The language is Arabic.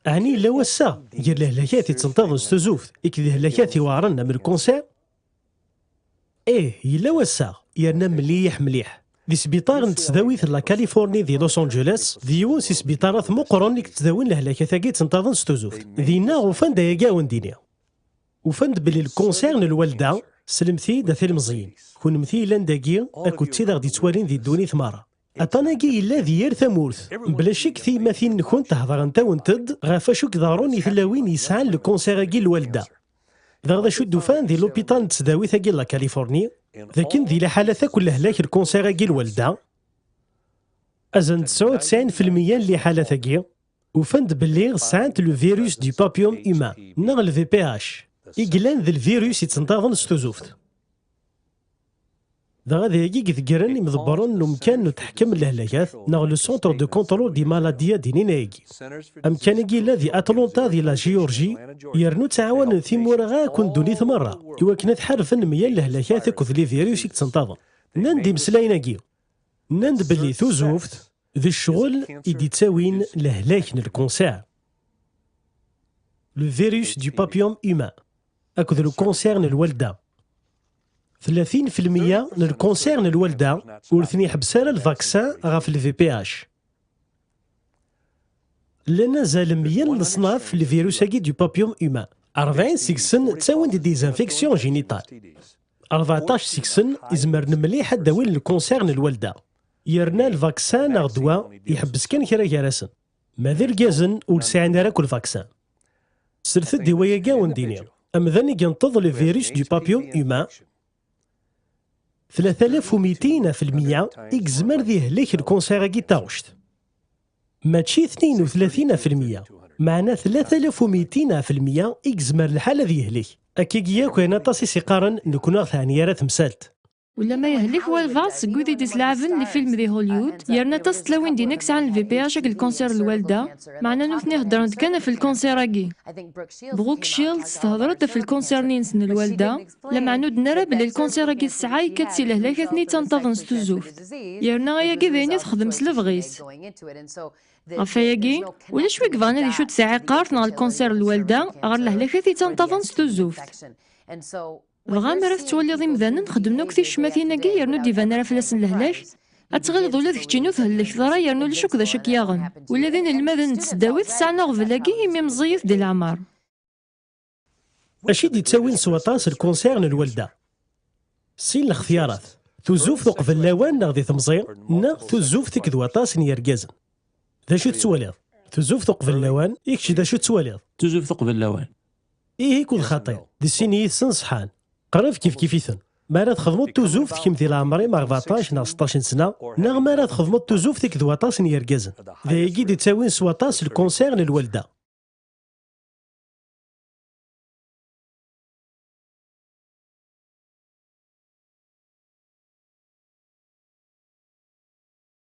أعني لا وسا ديال الهلاكات تنتظن ستوزوف إك الهلاكات يوارنا من الكونسير يلا وسا يرنا مليح مليح دي سبيطار نتسداوي في لا كاليفورني دي لوس أنجلوس ديون سي سبيطارات مقرن لك تداوين الهلاكات كي تنتظن ستوزوف دينا وفان دايا وندينيا وفند بلي الكونسيرن الوالده سلمتي دا فيلم زين كون مثيلا داكي اكو تي غادي توالين دي دوني ثماره اتاناكي الا ديال ثمورث بلا شك في مثيل نكون تهضر انت ونتد غافاشو كدارون يثلاوين يسعى الكونسير الوالده ذا شو الدوفان دي لوبيتال نتسداوي ثاكي لا كاليفورني لكن ذي الحالة كل هلاك الكونسير الوالده ازن 99% اللي حالة ثاكي وفند بلي ساعات لو فيروس دي بابيوم ايمان نغ الفي بي اش إقلان ذا الفيروس يتنتظن ستوزوفت ذا غادي يجي ذكرن مضبرون مكان نتحكم الهلاكات نغ لو سونتر دو كونترول دي مالاديا دي نينايكي أمكان يجي الذي أتلونتا دي لا جيورجي يرنو تعاون ثيمورغا كون دونيث مرة يوكنا تحارفن ميال الهلاكات كوث لي فيروس يتنتظن نندي مسلايناكي نند بلي توزوفت ذي الشغل يدي تساوين لهلاك الكونسير لو فيروس دو بابيوم ايمان أكد لو كونسيرن الوالده 30% من الكونسيرن الوالده ورثني حبساله الفاكسان غاف الفي بي اش لنا زال ميال الصناف الفيروس هاكي دو بابيوم ايمان 40 سيكسن تساوين دي ديزانفيكسيون جينيتال 14 سيكسن يزمر مليح داوين الكونسيرن الوالده يرنا الفاكسان غدوا يحبس كان كراسن ما ذي الكازن ولسعنا راكو الفاكسان سرثد دي وياكا وندينيا أمذاني ينتظر الفيروس دو بابيوم ايمان 3200% إكزمر ذي هليك الكونسيراكي تاوشت ماشي 32% معنا 3200% إكزمر الحالة ذي هليك أكيكيا كوينا تاسي سيقارن نكون ثانية راه تمثالت ولا ما يهلك هو الفاس كودي ديس لعبن لفيلم دي هوليود يرنا تستلوين دي نكس عن الفي بي اش الكونسير الوالده معنا نوثني هضرنت كان في الكونسيراكي بروك شيلدز تهضرت في الكونسير نينسن الوالده لما نود نرى بلي الكونسيراكي السعاي كتسي لهلاكتني تنتظن ستوزوف يرنا ياكي ذيني تخدم سلفغيس غفاياكي ولا شوي كفانا دي شو تساعي قارت نغ الكونسير الوالده غير لهلاكتي تنتظن ستوزوف بغا مرات تولي ضي مذانا نخدم نوك في الشماثيناكي يرنو ديفانا راه فلاسن لهلاك أتغلظ ولا ذكتينو تهلك ضرا يرنو لشوك ذا شك ياغن ولا ذين الماذا نتسداوي تسعنا غفلاكي يمي مزيف دي العمار أشي دي تساوين سواطاس الكونسيرن الوالده سين الاختيارات توزوف ثقف فلاوان نغ ذي تمزير نغ توزوف تكد وطاس نيركازن ذا شو تسواليض توزوف ثقف فلاوان يكشي ذا شو تسواليض توزوف ثقف فلاوان يكون خطير دي سيني سنصحان قرف كيفيثن ما راه تخدمو توزوف كيم ديال عمري ما 14 نا 16 سنه نغ ما راه تخدمو توزوف تكد وطاس نيركازن ذا يجي دي تساوين سواطاس الكونسيرن الوالده